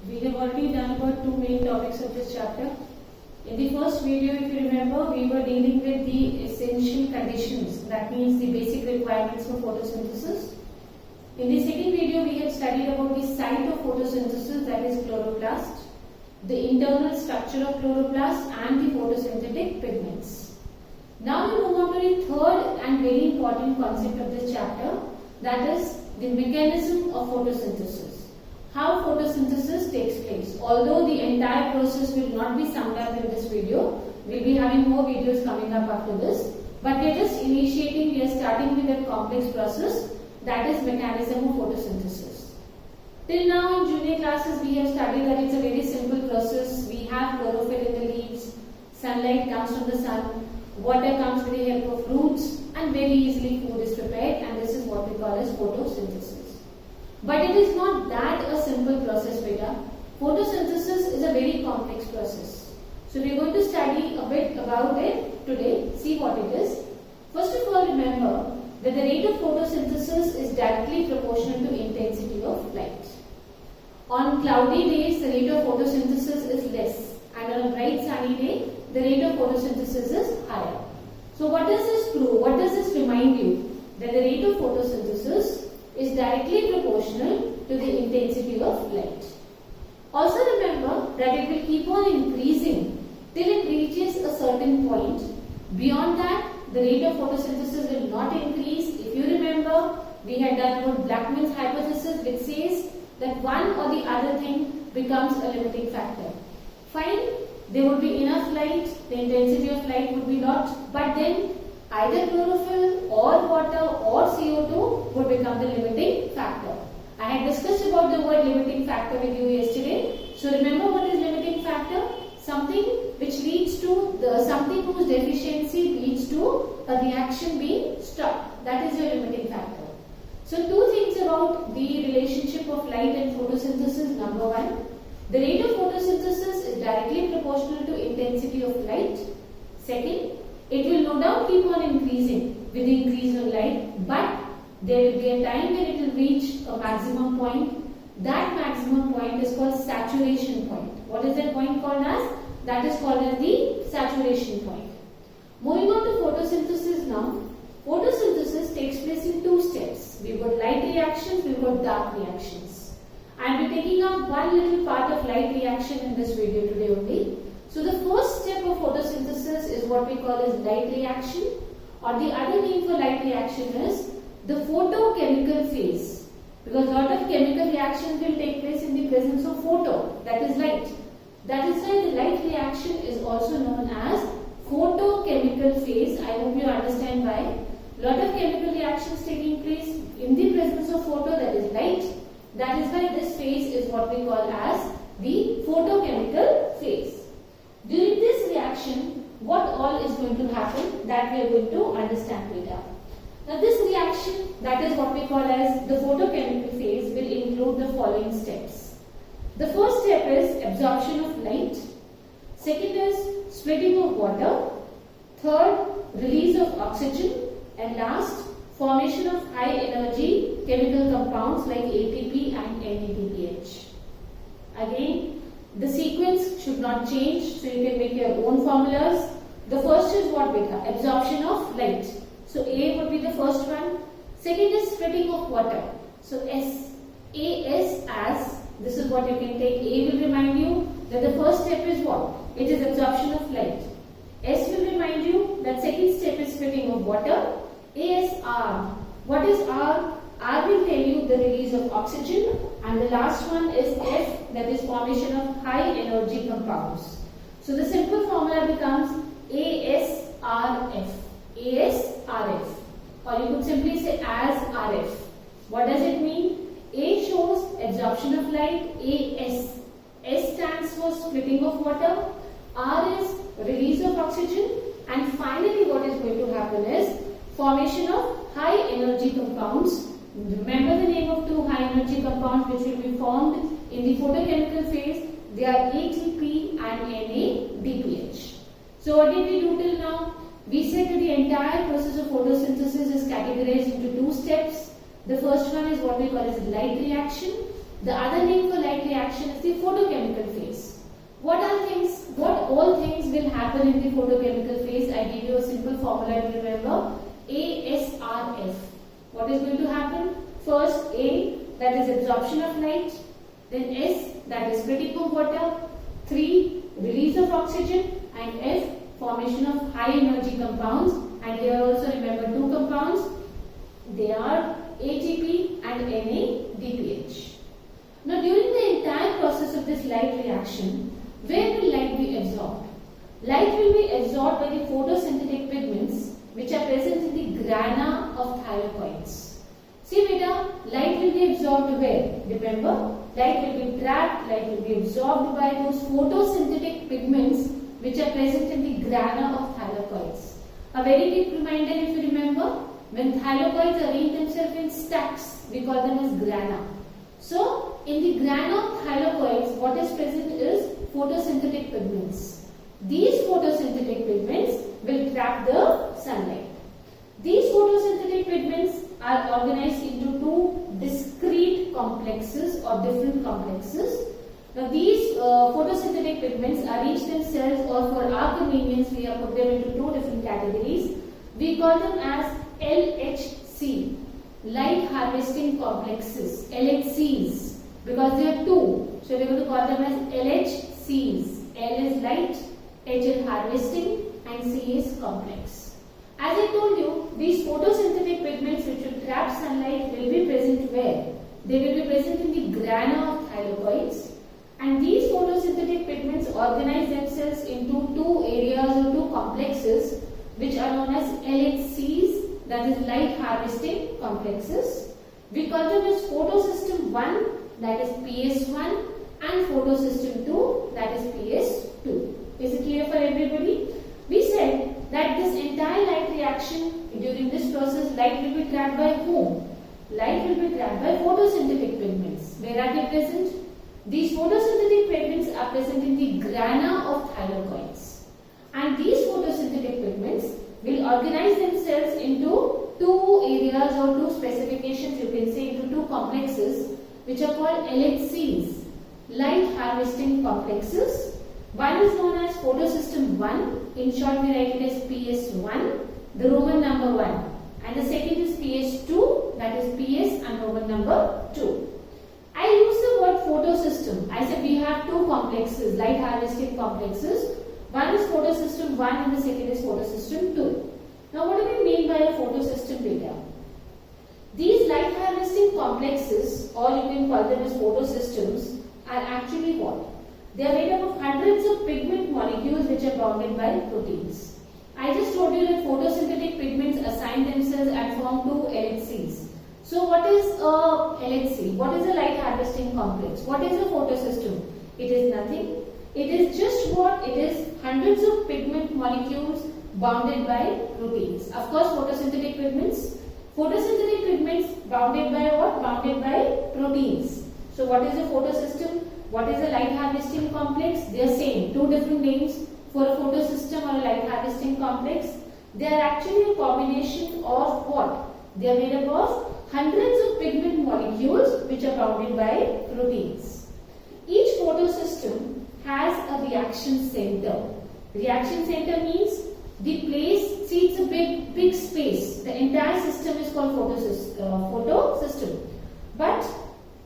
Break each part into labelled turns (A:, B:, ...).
A: We have already done about two main topics of this chapter. In the first video, if you remember, we were dealing with the essential conditions, that means the basic requirements for photosynthesis. In the second video, we have studied about the site of photosynthesis, that is chloroplast, the internal structure of chloroplast and the photosynthetic pigments. Now we move on to the third and very important concept of this chapter, that is the mechanism of photosynthesis. How photosynthesis takes place. Although the entire process will not be summed up in this video, we'll be having more videos coming up after this. But we are just initiating, we are starting with a complex process, that is mechanism of photosynthesis. Till now in junior classes we have studied that it's a very simple process. We have chlorophyll in the leaves, sunlight comes from the sun, water comes with the help of roots, and very easily food is prepared, and this is what we call as photosynthesis. But it is not that a simple process, beta. Photosynthesis is a very complex process. So we are going to study a bit about it today, see what it is. First of all, remember that the rate of photosynthesis is directly proportional to intensity of light. On cloudy days, the rate of photosynthesis is less, and on a bright sunny day, the rate of photosynthesis is higher. So what does this prove? What does this remind you? That the rate of photosynthesis is directly proportional to the intensity of light. Also remember that it will keep on increasing till it reaches a certain point. Beyond that, the rate of photosynthesis will not increase. If you remember, we had done about Blackman's hypothesis, which says that one or the other thing becomes a limiting factor. Fine, there would be enough light, the intensity of light would be lot, but then either chlorophyll or water or CO2 would become the limiting factor. I had discussed about the word limiting factor with you yesterday. So remember what is limiting factor? Something which leads to something whose deficiency leads to a reaction being stopped. That is your limiting factor. So two things about the relationship of light and photosynthesis. Number one, the rate of photosynthesis is directly proportional to intensity of light. Second, it will no doubt keep on increasing with the increase of light, but there will be a time when it will reach a maximum point. That maximum point is called saturation point. What is that point called as? That is called as the saturation point. Moving on to photosynthesis now. Photosynthesis takes place in two steps. We've got light reactions, we've got dark reactions. I will be taking up one little part of light reaction in this video today only. So the first step of photosynthesis is what we call as light reaction, or the other name for light reaction is the photochemical phase, because a lot of chemical reactions will take place in the presence of photo, that is light. That is why the light reaction is also known as photochemical phase. I hope you understand why. A lot of chemical reactions taking place in the presence of photo, that is light. That is why this phase is what we call as the photochemical phase. During this reaction, what all is going to happen, that we are going to understand later. Now this reaction, that is what we call as the photochemical phase, will include the following steps. The first step is absorption of light. Second is splitting of water. Third, release of oxygen. And last, formation of high energy chemical compounds like ATP and NADPH. Again, the sequence should not change, so you can make your own formulas. The first is what, beta? Absorption of light. So A would be the first one. Second is splitting of water. So S. AS as, this is what you can take. A will remind you that the first step is what? It is absorption of light. S will remind you that second step is splitting of water. ASR. What is R? R will tell you the release of oxygen, and the last one is F, that is formation of high energy compounds. So the simple formula becomes ASRF. ASRF, or you could simply say as RF. What does it mean? A shows absorption of light, AS. S stands for splitting of water, R is release of oxygen, and finally what is going to happen is formation of high energy compounds. Remember the name of two high energy compounds which will be formed in the photochemical phase. They are ATP and NADPH. So what did we do till now? We said that the entire process of photosynthesis is categorized into two steps. The first one is what we call as light reaction. The other name for light reaction is the photochemical What all things will happen in the photochemical phase? I give you a simple formula to remember. ASRF. What is going to happen? First A, that is absorption of light. Then S, that is splitting of water. 3, release of oxygen. And F, formation of high energy compounds. And here also remember two compounds. They are ATP and NADPH. Now during the entire process of this light reaction, where will light be absorbed? Light will be absorbed by the photosynthetic pigments which are present in the grana of thylakoids. See beta, light will be absorbed where? Remember, light will be trapped, light will be absorbed by those photosynthetic pigments which are present in the grana of thylakoids. A very quick reminder, if you remember, when thylakoids arrange themselves in stacks, we call them as grana. So, in the grana of thylakoids, what is present is photosynthetic pigments. These photosynthetic pigments will trap the sunlight. These photosynthetic pigments are organized into two discrete complexes or different complexes. Now these photosynthetic pigments arrange themselves, or for our convenience we have put them into two different categories. We call them as LHC, light harvesting complexes, LHCs, because they are two. So we are going to call them as LHCs. L is light, H is harvesting, and C is complex. As I told you, these photosynthetic pigments which will trap sunlight will be present where? They will be present in the grana of thylakoids, and these photosynthetic pigments organize themselves into two areas or two complexes which are known as LHCs, that is light harvesting complexes. We call them as photosystem 1, that is PS1, and photosystem 2, that is PS2. Is it clear for everybody? We said that this entire light reaction, during this process, light will be trapped by whom? Light will be trapped by photosynthetic pigments. Where are they present? These photosynthetic pigments are present in the grana of thylakoids. And these photosynthetic pigments will organize themselves into two areas or two specifications, you can say, into two complexes which are called LHCs, light harvesting complexes. One is known as photosystem 1, in short we write it as PS1, the Roman number 1, and the second is PS2, that is PS and Roman number 2. I use the word photosystem. I said we have two complexes, light harvesting complexes. One is photosystem 1 and the second is photosystem 2. Now what do we mean by a photosystem beta? These light harvesting complexes, or you can call them as photosystems, are actually what? They are made up of hundreds of pigment molecules which are bounded by proteins. I just told you that photosynthetic pigments assign themselves and form two LHCs. So what is a LHC? What is a light harvesting complex? What is a photosystem? It is nothing. It is just what? It is hundreds of pigment molecules bounded by proteins. Of course, photosynthetic pigments. Photosynthetic pigments bounded by what? Bounded by proteins. So what is a photosystem? What is a light harvesting complex? They are same. Two different names for a photosystem or a light harvesting complex. They are actually a combination of what? They are made up of hundreds of pigment molecules which are bounded by proteins. Each photosystem has a reaction center. Reaction center means the place, see it's a big space. The entire system is called photosystem. But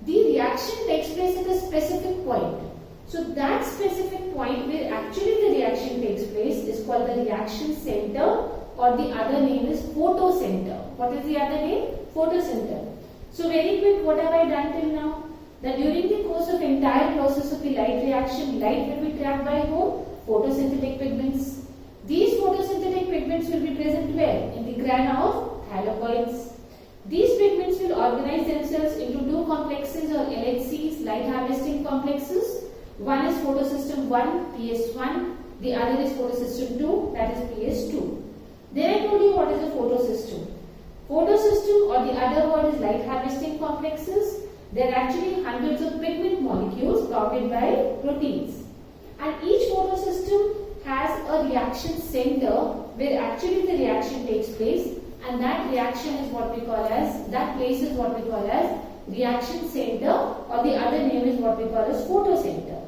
A: the reaction takes place at a specific point. So that specific point where actually the reaction takes place is called the reaction center, or the other name is photocenter. What is the other name? Photocenter. So very quick, what have I done till now? That during the course of entire process of the light reaction, light will be trapped by whom? Photosynthetic pigments. These photosynthetic pigments will be present where? In the grana of thylakoids. These pigments will organize themselves into two complexes or LHCs, light harvesting complexes. One is photosystem 1, PS1. The other is photosystem 2, that is PS2. Then I told you what is a photosystem. Photosystem, or the other word is light harvesting complexes. They are actually hundreds of pigment molecules bounded by proteins. And each photosystem has a reaction center where actually the reaction takes place, and that reaction is what we call as, that place is what we call as reaction center, or the other name is what we call as photocenter.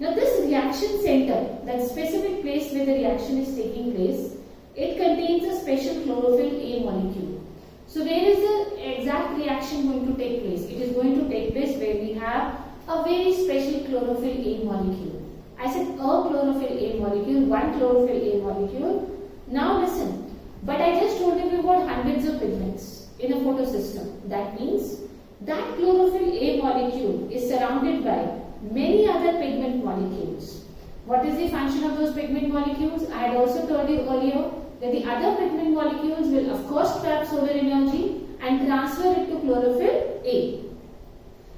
A: Now this reaction center, that specific place where the reaction is taking place, it contains a special chlorophyll A molecule. So where is the exact reaction going to take place? It is going to take place where we have a very special chlorophyll A molecule. I said a chlorophyll A molecule, one chlorophyll A molecule. Now listen, but I just told you we've got hundreds of pigments in a photosystem. That means that chlorophyll A molecule is surrounded by many other pigment molecules. What is the function of those pigment molecules? I had also told you earlier that the other pigment molecules will of course trap solar energy and transfer it to chlorophyll A.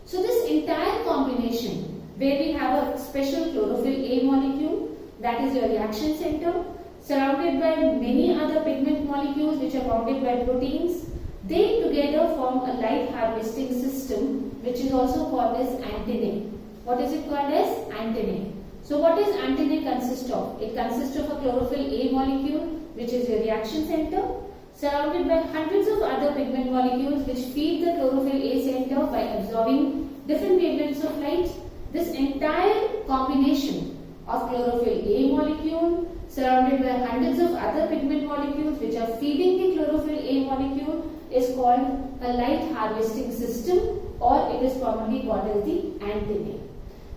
A: So this entire combination where we have a special chlorophyll A molecule, that is your reaction center, surrounded by many other pigment molecules which are bounded by proteins, they together form a light harvesting system which is also called as antennae. What is it called as? Antennae. So what does antennae consist of? It consists of a chlorophyll A molecule which is your reaction center, surrounded by hundreds of other pigment molecules which feed the chlorophyll A center by absorbing different wavelengths of light. This entire combination of chlorophyll A molecule surrounded by hundreds of other pigment molecules which are feeding the chlorophyll A molecule is called a light harvesting system, or it is commonly called as the antennae.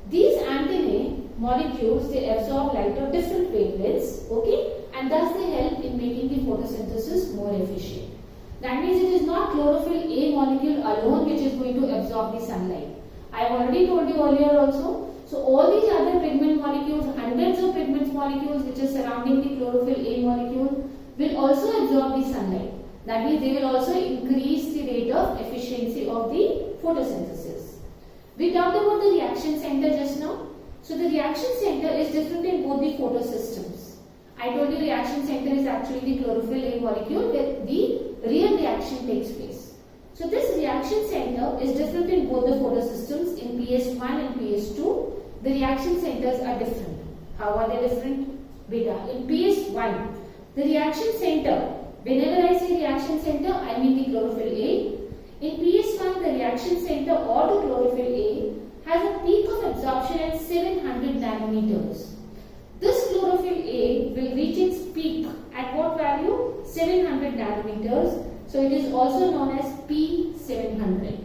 A: These antennae molecules, they absorb light of different wavelengths, okay, and thus they help in making the photosynthesis more efficient. That means it is not chlorophyll A molecule alone which is going to absorb the sunlight. I have already told you earlier also. So all these other pigment molecules, hundreds of pigment molecules which are surrounding the chlorophyll A molecule will also absorb the sunlight. That means they will also increase the rate of efficiency of the photosynthesis. We talked about the reaction center just now. So the reaction center is different in both the photosystems. I told you reaction center is actually the chlorophyll A molecule where the real reaction takes place. So this reaction center is different in both the photosystems. In PS1 and PS2, the reaction centers are different. How are they different? Beta. In PS1, the reaction center, whenever I say reaction center, I mean the chlorophyll A. In PS1, the reaction center or the chlorophyll A has a peak of absorption at 700 nanometers. This chlorophyll A will reach its peak at what value? 700 nanometers. So it is also known as P700.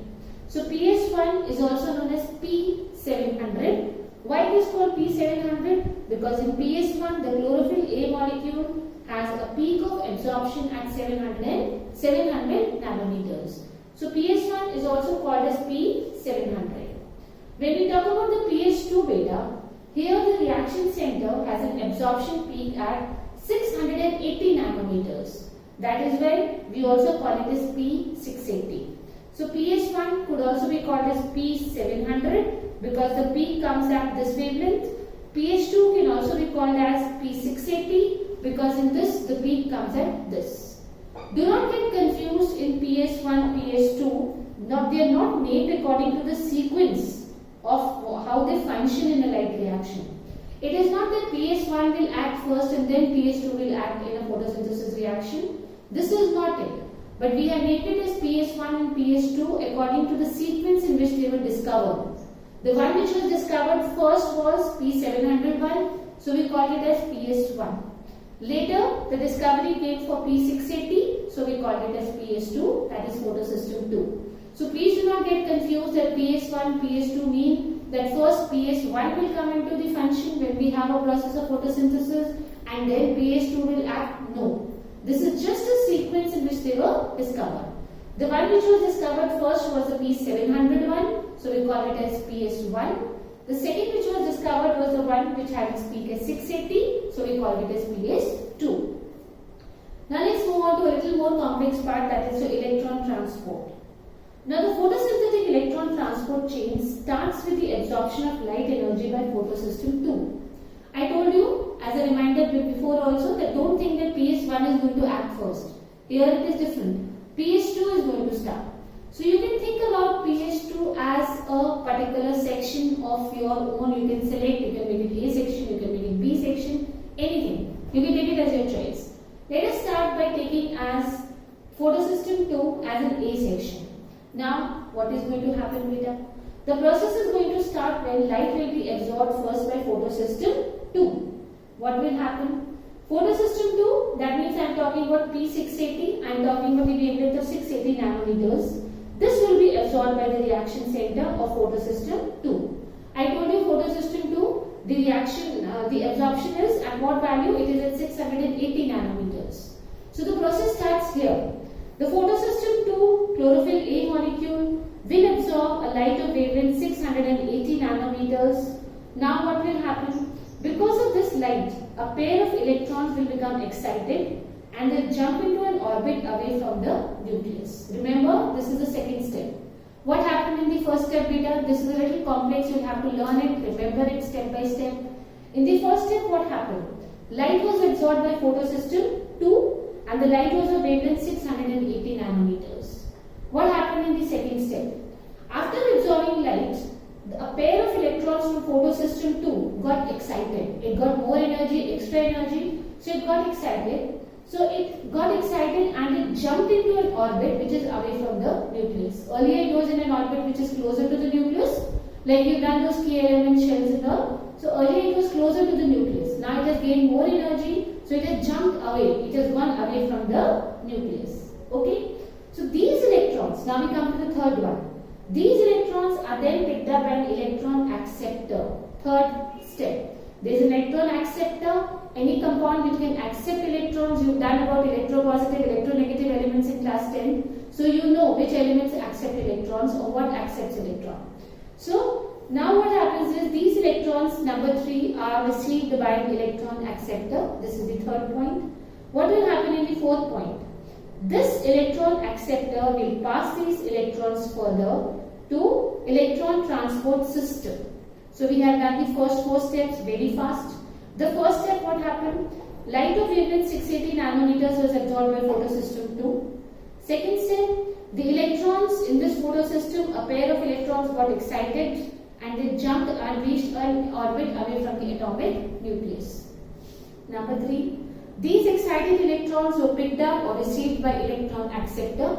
A: So PS1 is also known as P700. Why it is called P700? Because in PS1 the chlorophyll A molecule has a peak of absorption at 700 nanometers. So PS1 is also called as P700. When we talk about the PS2 beta, here the reaction center has an absorption peak at 680 nanometers. That is why we also call it as P680. So PS1 could also be called as P700 because the peak comes at this wavelength. PS2 can also be called as P680 because in this the peak comes at this. Do not get confused in PS1, PS2. They are not named according to the sequence of how they function in a light reaction. It is not that PS1 will act first and then PS2 will act in a photosynthesis reaction. This is not it. But we have named it as PS1 and PS2 according to the sequence in which they were discovered. The one which was discovered first was P701, so we called it as PS1. Later, the discovery came for P680, so we called it as PS2, that is photosystem 2. So please do not get confused that PS1, PS2 mean that first PS1 will come into the function when we have a process of photosynthesis and then PS2 will act. No. This is just a sequence in which they were discovered. The one which was discovered first was the P700 one, so we call it as PS1. The second which was discovered was the one which had its peak as 680, so we call it as PS2. Now let's move on to a little more complex part, that is the electron transport. Now the photosynthetic electron transport chain starts with the absorption of light energy by photosystem 2. I told you as a reminder before also that don't think that PS1 is going to act first. Here it is different. PS2 is going to start. So you can think about PS2 as a particular section of your own. You can select, you can make it A section, you can make it B section, anything. You can take it as your choice. Let us start by taking as photosystem 2 as an A section. Now what is going to happen, beta? The process is going to start when light will be absorbed first by photosystem 2. What will happen? Photosystem 2, that means I am talking about P680, I am talking about the wavelength of 680 nanometers. This will be absorbed by the reaction center of photosystem 2. I told you photosystem 2, the reaction, the absorption is at what value? It is at 680 nanometers. So the process starts here. The photosystem 2 chlorophyll A molecule will absorb a light of wavelength 680 nanometers. Now what will happen? Because of this light, a pair of electrons will become excited and they'll jump into an orbit away from the nucleus. Remember, this is the second step. What happened in the first step, beta? This is a little complex, you'll have to learn it, remember it step by step. In the first step, what happened? Light was absorbed by photosystem 2 and the light was of wavelength 680 nanometers. What happened in the second step? After absorbing light, a pair of electrons from photosystem 2 got excited. It got more energy, extra energy, so it got excited. So it got excited and it jumped into an orbit which is away from the nucleus. Earlier it was in an orbit which is closer to the nucleus, like you've done those K element shells and all. So earlier it was closer to the nucleus. Now it has gained more energy, so it has jumped away. It has gone away from the nucleus. Okay? So these electrons, now we come to the third one. These electrons are then picked up by an electron acceptor. Third step. There is an electron acceptor. Any compound which can accept electrons, you've done about electropositive, electronegative elements in class 10. So you know which elements accept electrons or what accepts electron. So now what happens is these electrons, number 3, are received by an electron acceptor. This is the third point. What will happen in the fourth point? This electron acceptor will pass these electrons further to electron transport system. So we have done the first 4 steps very fast. The first step, what happened? Light of wavelength 680 nanometers was absorbed by photosystem 2. Second step, the electrons in this photosystem, a pair of electrons got excited and they jumped and reached an orbit away from the atomic nucleus. Number 3, these excited electrons were picked up or received by electron acceptor.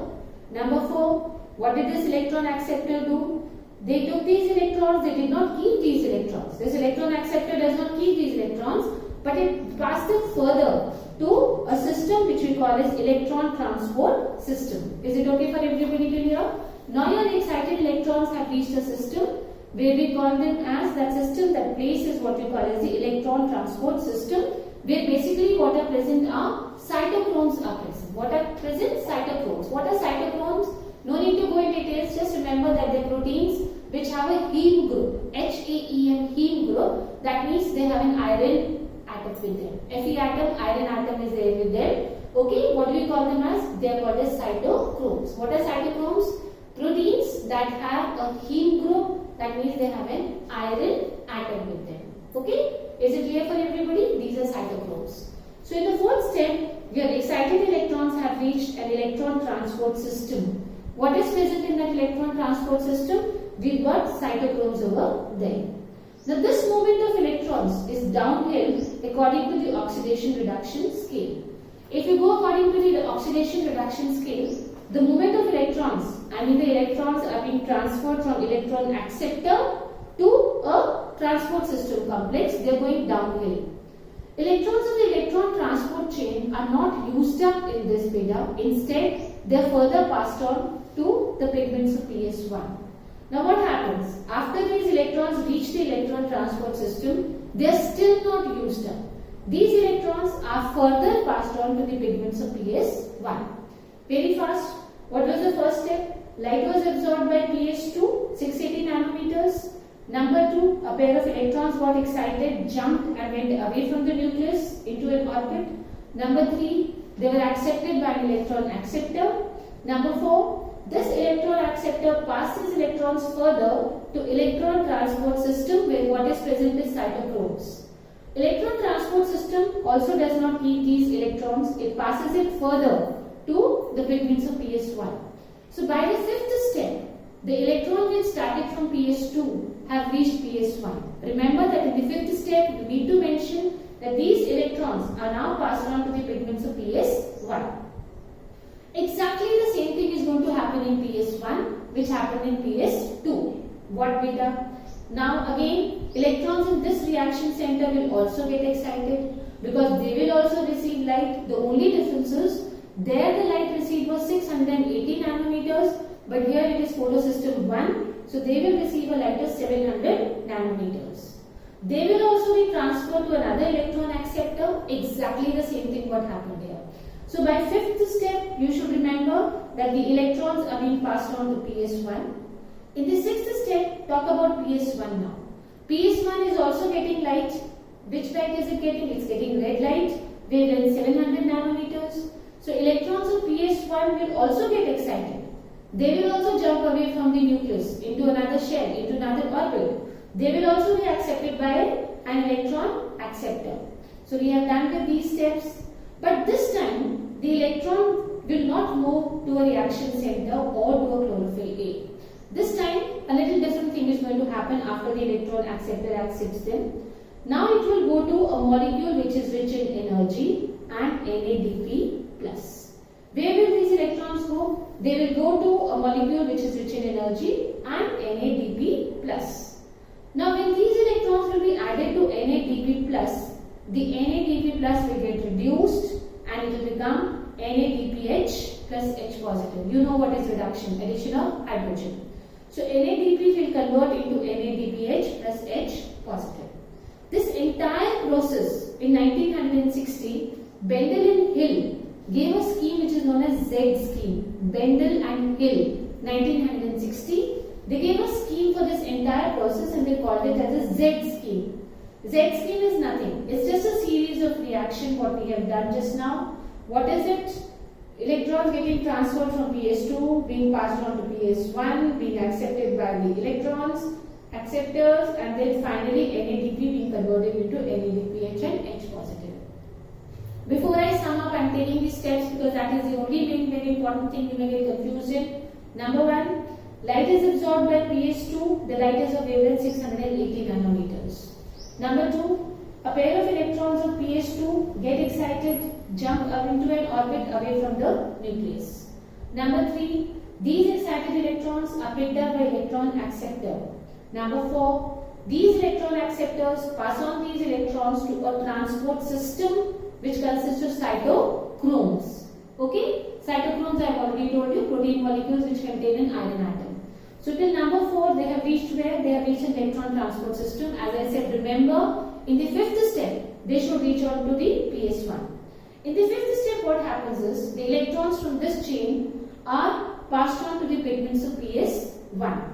A: Number 4, what did this electron acceptor do? They took these electrons, they did not keep these electrons. This electron acceptor does not keep these electrons, but it passed them further to a system which we call as electron transport system. Is it okay for everybody to hear? Now your excited electrons have reached a system where we call them as that system, that place is what we call as the electron transport system, where basically what are present are cytochromes are present. What are present? Cytochromes. What are cytochromes? No need to go in details, just remember that they are proteins which have a heme group, HAEM, heme group. That means they have an iron atom with them. Fe atom, iron atom is there with them. Okay, what do we call them as? They are called as cytochromes. What are cytochromes? Proteins that have a heme group, that means they have an iron atom with them. Okay, is it clear for everybody? These are cytochromes. So in the fourth step, your excited electrons have reached an electron transport system. What is present in that electron transport system? We've got cytochromes over there. Now this movement of electrons is downhill according to the oxidation reduction scale. If you go according to the oxidation reduction scale, the movement of electrons, the electrons are being transferred from electron acceptor to a transport system complex. They are going downhill. Electrons of the electron transport chain are not used up in this beta. Instead, they are further passed on to the pigments of PS1. Now what happens? After these electrons reach the electron transport system, they are still not used up. These electrons are further passed on to the pigments of PS1. Very fast. What was the first step? Light was absorbed by PS2, 680 nanometers. Number 2, a pair of electrons got excited, jumped and went away from the nucleus into an orbit. Number 3, they were accepted by an electron acceptor. Number 4, this electron acceptor passes electrons further to electron transport system where what is present is cytochromes. Electron transport system also does not keep these electrons, it passes it further to the pigments of PS1. So by the fifth step, the electron which started from PS2 have reached PS1. Remember that in the fifth step, you need to mention that these electrons are now passed on to the pigments of PS1. Exactly the same thing is going to happen in PS1 which happened in PS2. What beta? Now again, electrons in this reaction center will also get excited because they will also receive light. The only difference is there the light received was 680 nanometers, but here it is photosystem 1, so they will receive a light of 700 nanometers. They will also be transferred to another electron acceptor, exactly the same thing what happened here. So by fifth step, you should remember that the electrons are being passed on to PS1. In the sixth step, talk about PS1 now. PS1 is also getting light. Which light is it getting? It's getting red light, wavelength 700 nanometers. So electrons of PS1 will also get excited. They will also jump away from the nucleus into another shell, into another orbit. They will also be accepted by an electron acceptor. So we have done with these steps. But this time, the electron will not move to a reaction center or to a chlorophyll A. This time, a little different thing is going to happen after the electron acceptor accepts them. Now it will go to a molecule which is rich in energy and NADP+. Where will these electrons go? They will go to a molecule which is rich in energy and NADP+. Now when these electrons will be added to NADP+, the NADP+ will get reduced and it will become NADPH plus H positive. You know what is reduction? Addition of hydrogen. So NADP will convert into NADPH plus H positive. This entire process in 1960, Bendel and Hill gave a scheme which is known as Z scheme. Bendel and Hill, 1960, they gave a scheme for this entire process and they called it as a Z scheme. Z scheme is nothing. It's just a series of reaction what we have done just now. What is it? Electrons getting transferred from PS2, being passed on to PS1, being accepted by the electrons, acceptors, and then finally NADP being converted into NADPH and H positive. Before I sum up, I am taking these steps because that is the only very important thing you may get confused in. Number 1, light is absorbed by PS2, the light is of wavelength 680 nanometers. Number 2, a pair of electrons of PS2 get excited, jump up into an orbit away from the nucleus. Number 3, these excited electrons are picked up by electron acceptor. Number 4, these electron acceptors pass on these electrons to a transport system which consists of cytochromes. Okay? Cytochromes I have already told you, protein molecules which contain an iron atom. So till number 4, they have reached where? They have reached an electron transport system. As I said, remember, in the fifth step, they should reach on to the PS1. In the fifth step, what happens is, the electrons from this chain are passed on to the pigments of PS1.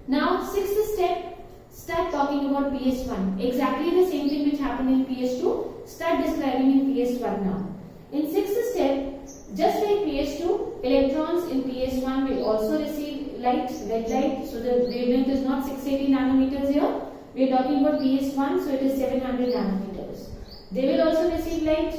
A: Now, sixth step, start talking about PS1. Exactly the same thing which happened in PS2, start describing in PS1 now. In sixth step, just like PS2, electrons in PS1 will also receive light, red light. So the wavelength is not 680 nanometers here. We are talking about PS1, so it is 700 nanometers. They will also receive light.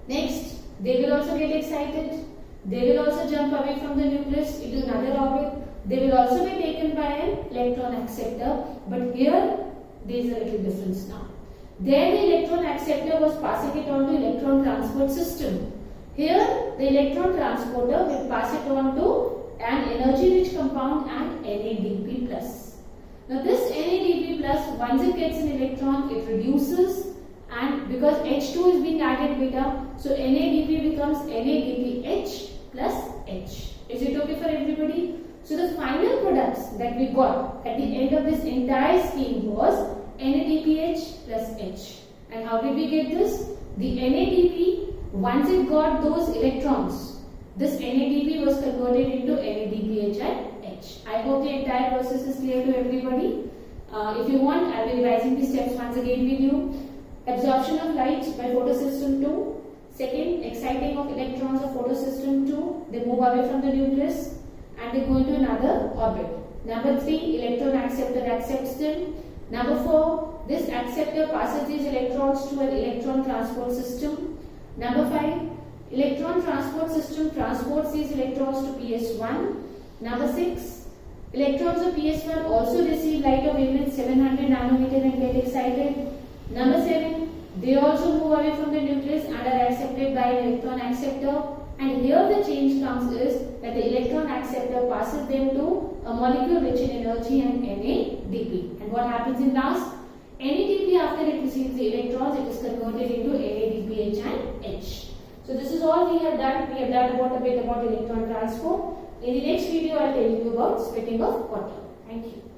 A: Next, they will also get excited. They will also jump away from the nucleus into another orbit. They will also be taken by an electron acceptor. But here, there is a little difference now. There the electron acceptor was passing it on to electron transport system. Here, the electron transporter will pass it on to an energy-rich compound and NADP+. Now this NADP+, once it gets an electron, it reduces, and because H2 is being added beta, so NADP becomes NADPH plus H. Is it okay for everybody? So the final products that we got at the end of this entire scheme was NADPH plus H. And how did we get this? The NADP, once it got those electrons, this NADP was converted into NADPH and H. I hope the entire process is clear to everybody. If you want, I will be revising the steps once again with you. Absorption of light by photosystem 2. Second, exciting of electrons of photosystem 2. They move away from the nucleus and they go into another orbit. Number 3, electron acceptor accepts them. Number 4, this acceptor passes these electrons to an electron transport system. Number 5, electron transport system transports these electrons to PS1. Number 6, electrons of PS1 also receive light of wavelength 700 nanometer and get excited. Number 7, they also move away from the nucleus and are accepted by an electron acceptor. And here the change comes is that the electron acceptor passes them to a molecule rich in energy and NADP. And what happens in last? NADP, after it receives the electrons, it is converted into NADPH and H. So this is all we have done. We have done a bit about electron transport. In the next video, I will tell you about splitting of water. Thank you.